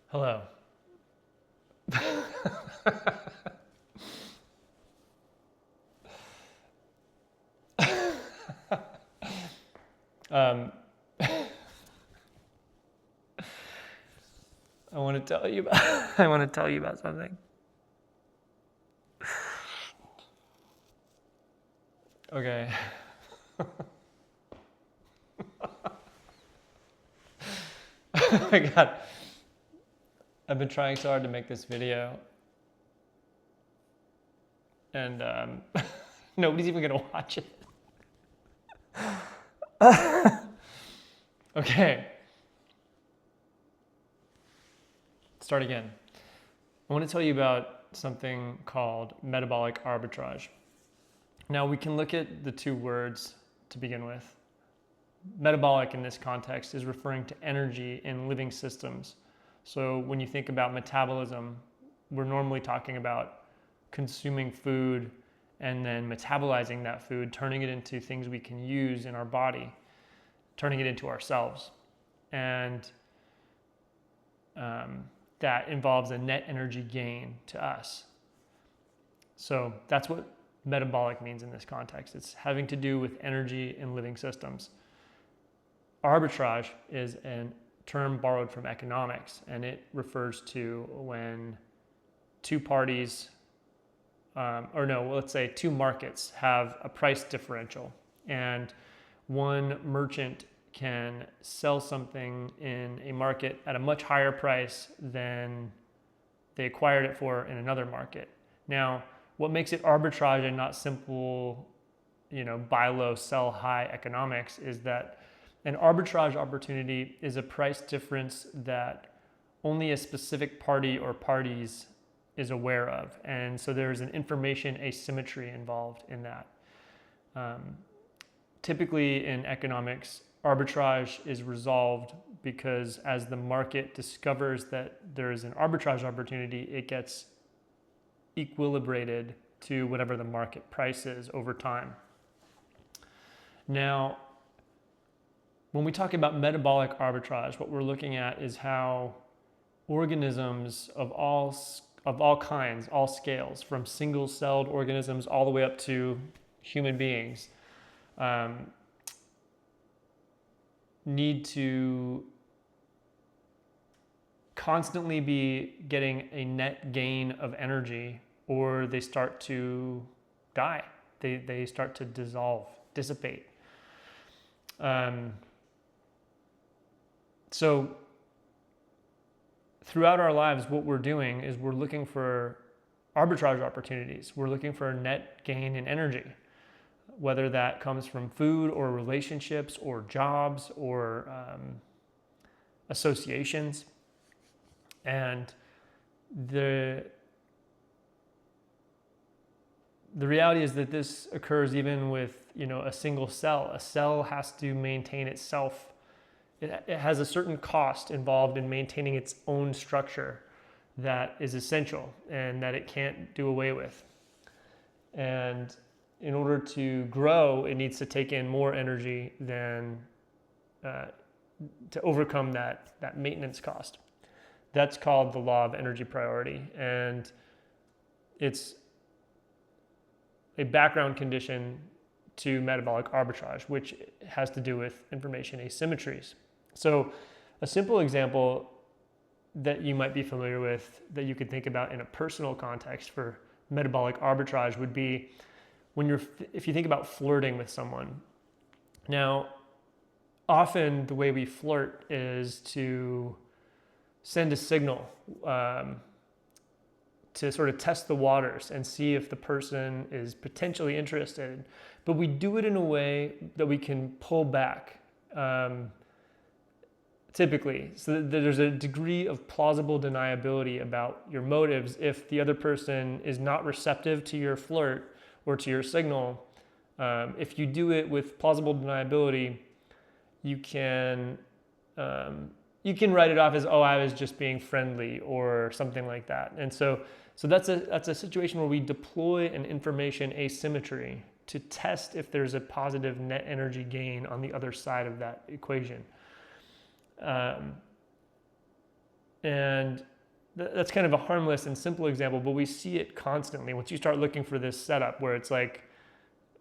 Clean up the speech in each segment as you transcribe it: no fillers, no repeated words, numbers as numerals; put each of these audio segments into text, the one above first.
Hello. um, I want to tell you about I want to tell you about something. Okay. Oh my God. I've been trying so hard to make this video, and nobody's even gonna watch it. Okay. Start again. I want to tell you about something called metabolic arbitrage. Now we can look at the two words to begin with. Metabolic in this context is referring to energy in living systems. So when you think about metabolism, we're normally talking about consuming food and then metabolizing that food, turning it into things we can use in our body, turning it into ourselves. And that involves a net energy gain to us. So that's what metabolic means in this context. It's having to do with energy in living systems. Arbitrage is a term borrowed from economics, and it refers to when two parties, let's say two markets have a price differential, and one merchant can sell something in a market at a much higher price than they acquired it for in another market. Now, what makes it arbitrage and not simple, buy low, sell high economics is that an arbitrage opportunity is a price difference that only a specific party or parties is aware of. And so there's an information asymmetry involved in that. Typically in economics, arbitrage is resolved because as the market discovers that there is an arbitrage opportunity, it gets equilibrated to whatever the market price is over time. Now, when we talk about metabolic arbitrage, what we're looking at is how organisms of all kinds, all scales, from single-celled organisms all the way up to human beings, need to constantly be getting a net gain of energy, or they start to die. They start to dissolve, dissipate. So throughout our lives, what we're doing is we're looking for arbitrage opportunities. We're looking for a net gain in energy, whether that comes from food or relationships or jobs or associations. And the reality is that this occurs even with a single cell. A cell has to maintain itself. It has a certain cost involved in maintaining its own structure that is essential and that it can't do away with. And in order to grow, it needs to take in more energy than to overcome that maintenance cost. That's called the law of energy priority, and it's a background condition to metabolic arbitrage, which has to do with information asymmetries. So a simple example that you might be familiar with that you could think about in a personal context for metabolic arbitrage would be if you think about flirting with someone. Now, often the way we flirt is to send a signal to sort of test the waters and see if the person is potentially interested. But we do it in a way that we can pull back, typically, so that there's a degree of plausible deniability about your motives if the other person is not receptive to your flirt or to your signal. If you do it with plausible deniability, you can write it off as, oh, I was just being friendly or something like that. And so that's a situation where we deploy an information asymmetry to test if there's a positive net energy gain on the other side of that equation. And that's kind of a harmless and simple example, but we see it constantly. Once you start looking for this setup where it's like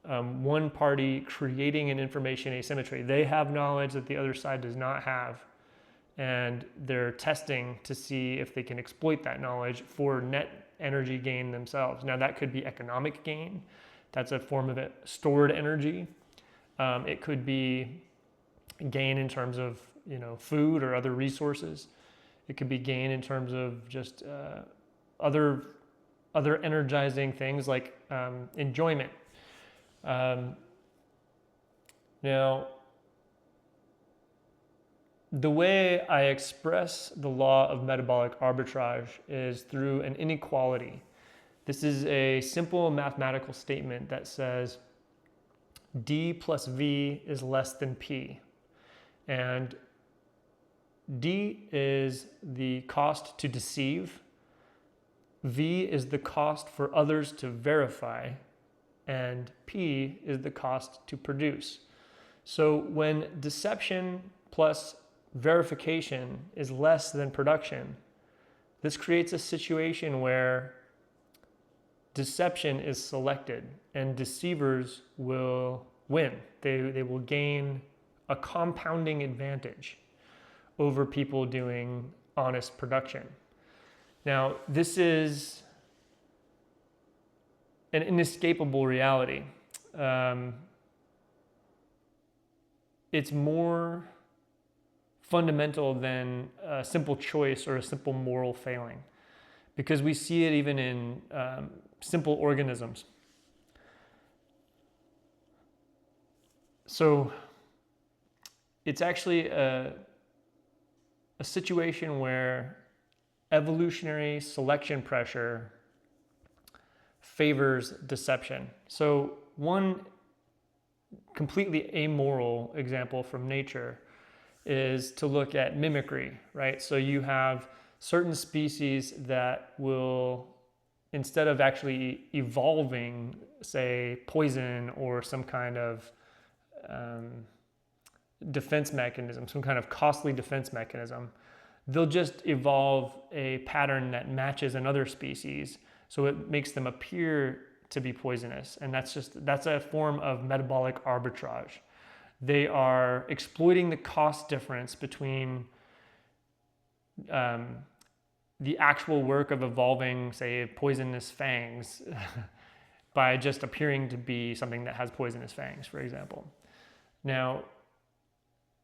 one party creating an information asymmetry, they have knowledge that the other side does not have, and they're testing to see if they can exploit that knowledge for net energy gain themselves. Now that could be economic gain. That's a form of it. Stored energy. It could be gain in terms of food or other resources. It could be gain in terms of just other energizing things like enjoyment. Now, the way I express the law of metabolic arbitrage is through an inequality. This is a simple mathematical statement that says D plus V is less than P. And D is the cost to deceive. V is the cost for others to verify. And P is the cost to produce. So when deception plus verification is less than production, this creates a situation where deception is selected and deceivers will win. They will gain a compounding advantage over people doing honest production. Now, this is an inescapable reality. It's more fundamental than a simple choice or a simple moral failing, because we see it even in simple organisms. So it's actually a situation where evolutionary selection pressure favors deception. So one completely amoral example from nature is to look at mimicry, right? So you have certain species that will, instead of actually evolving, say, poison or some kind of defense mechanism, some kind of costly defense mechanism, they'll just evolve a pattern that matches another species, so it makes them appear to be poisonous. And that's a form of metabolic arbitrage. They are exploiting the cost difference between the actual work of evolving, say, poisonous fangs by just appearing to be something that has poisonous fangs, for example. Now,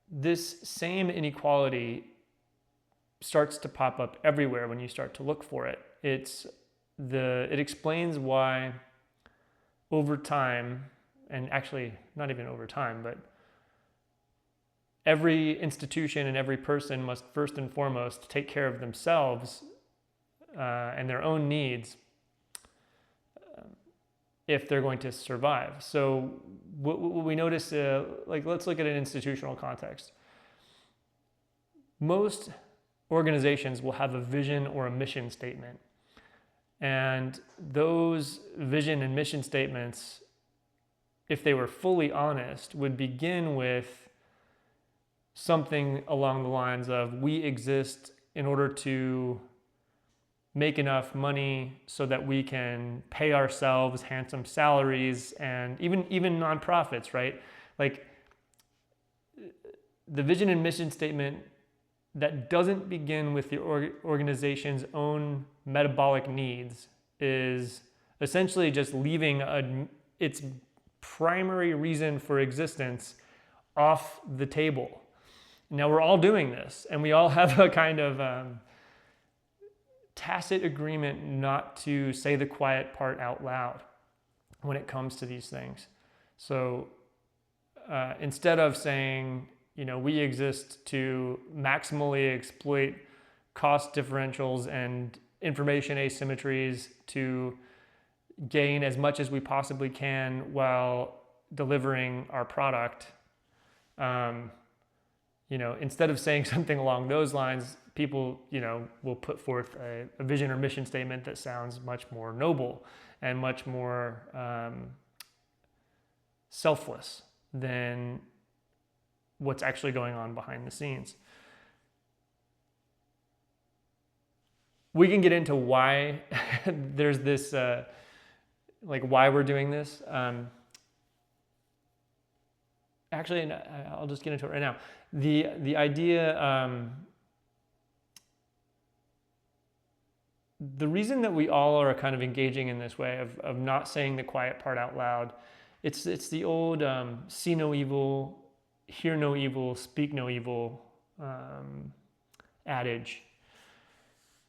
this same inequality starts to pop up everywhere when you start to look for it. It explains why over time, and actually not even over time, but every institution and every person must first and foremost take care of themselves and their own needs if they're going to survive. So what we notice, let's look at an institutional context. Most organizations will have a vision or a mission statement. And those vision and mission statements, if they were fully honest, would begin with something along the lines of, we exist in order to make enough money so that we can pay ourselves handsome salaries, and even nonprofits, right? Like, the vision and mission statement that doesn't begin with the organization's own metabolic needs is essentially just leaving its primary reason for existence off the table. Now, we're all doing this, and we all have a kind of tacit agreement not to say the quiet part out loud when it comes to these things. So instead of saying, we exist to maximally exploit cost differentials and information asymmetries to gain as much as we possibly can while delivering our product, instead of saying something along those lines, people, will put forth a vision or mission statement that sounds much more noble and much more selfless than what's actually going on behind the scenes. we can get into why there's this, like why we're doing this. Actually, I'll just get into it right now. The idea, the reason that we all are kind of engaging in this way of not saying the quiet part out loud, it's the old see no evil, hear no evil, speak no evil adage.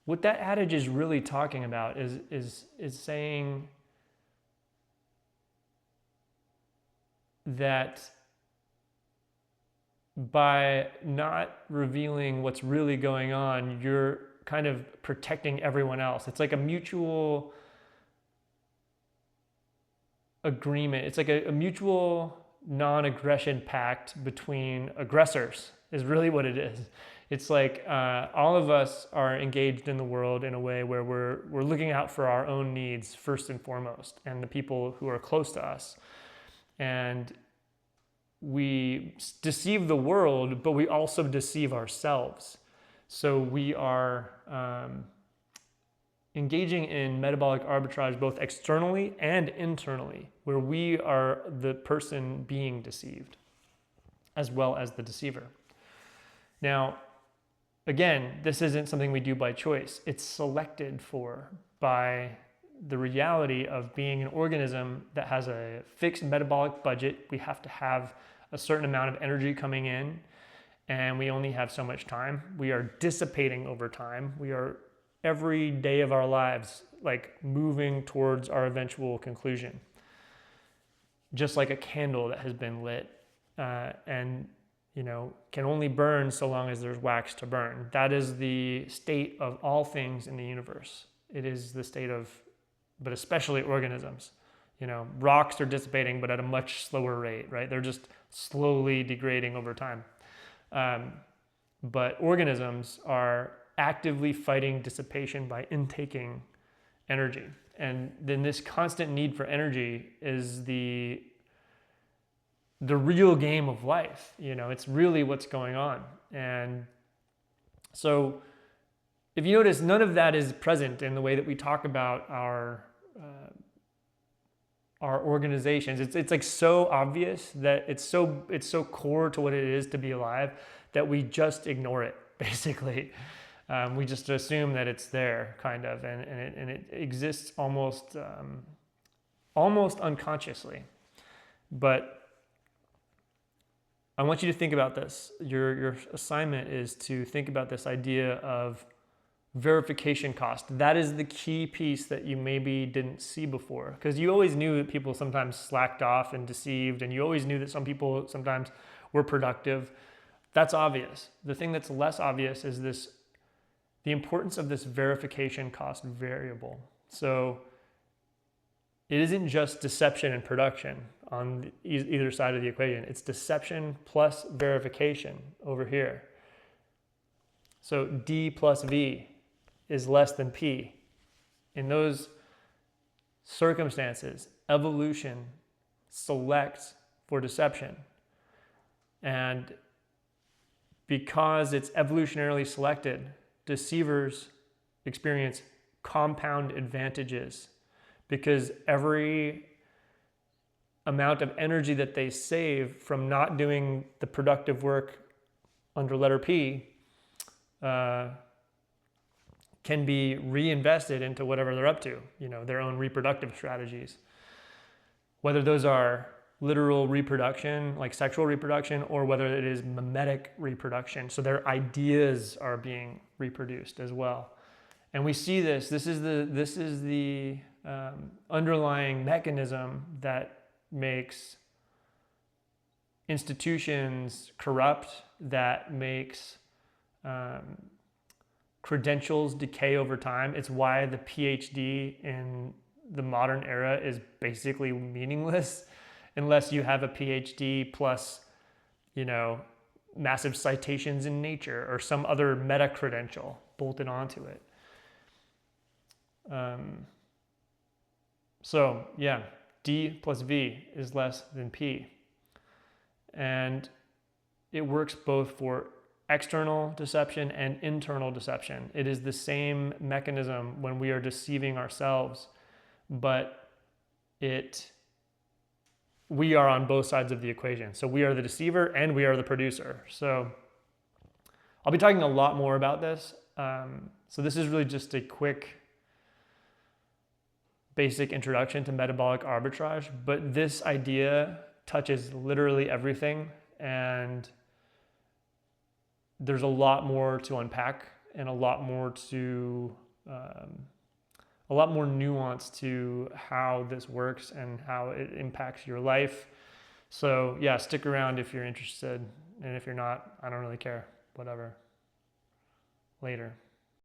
What that adage is really talking about is saying that by not revealing what's really going on, you're kind of protecting everyone else. It's like a mutual agreement. It's like a mutual non-aggression pact between aggressors is really what it is. It's like all of us are engaged in the world in a way where we're looking out for our own needs first and foremost, and the people who are close to us. And we deceive the world, but we also deceive ourselves. So we are engaging in metabolic arbitrage both externally and internally, where we are the person being deceived as well as the deceiver. Now, again, this isn't something we do by choice. It's selected for by the reality of being an organism that has a fixed metabolic budget. We have to have a certain amount of energy coming in, and we only have so much time. We are dissipating over time. We are every day of our lives like moving towards our eventual conclusion, just like a candle that has been lit and can only burn so long as there's wax to burn. That is the state of all things in the universe. It is the state of, but especially organisms. Rocks are dissipating, but at a much slower rate, right? They're just slowly degrading over time. But organisms are actively fighting dissipation by intaking energy. And then this constant need for energy is the real game of life. It's really what's going on. And so if you notice, none of that is present in the way that we talk about our organizations. It's like so obvious that it's so core to what it is to be alive that we just ignore it, basically. We just assume that it's there, kind of, and it exists almost unconsciously. But I want you to think about this. Your assignment is to think about this idea of verification cost. That is the key piece that you maybe didn't see before, because you always knew that people sometimes slacked off and deceived, and you always knew that some people sometimes were productive. That's obvious. The thing that's less obvious is the importance of this verification cost variable. So it isn't just deception and production on either side of the equation. It's deception plus verification over here. So D plus V is less than P. In those circumstances, evolution selects for deception. And because it's evolutionarily selected, deceivers experience compound advantages, because every amount of energy that they save from not doing the productive work under letter P can be reinvested into whatever they're up to, their own reproductive strategies. Whether those are literal reproduction, like sexual reproduction, or whether it is mimetic reproduction. So their ideas are being reproduced as well. And we see this. This is the underlying mechanism that makes institutions corrupt, that makes credentials decay over time. It's why the PhD in the modern era is basically meaningless unless you have a PhD plus, massive citations in Nature or some other meta credential bolted onto it. So yeah, D plus V is less than P. And it works both for external deception and internal deception. It is the same mechanism when we are deceiving ourselves, but we are on both sides of the equation. So we are the deceiver and we are the producer. So I'll be talking a lot more about this. So this is really just a quick basic introduction to metabolic arbitrage, but this idea touches literally everything, and there's a lot more to unpack and a lot more nuance to how this works and how it impacts your life. So yeah, stick around if you're interested, and if you're not, I don't really care, whatever. Later.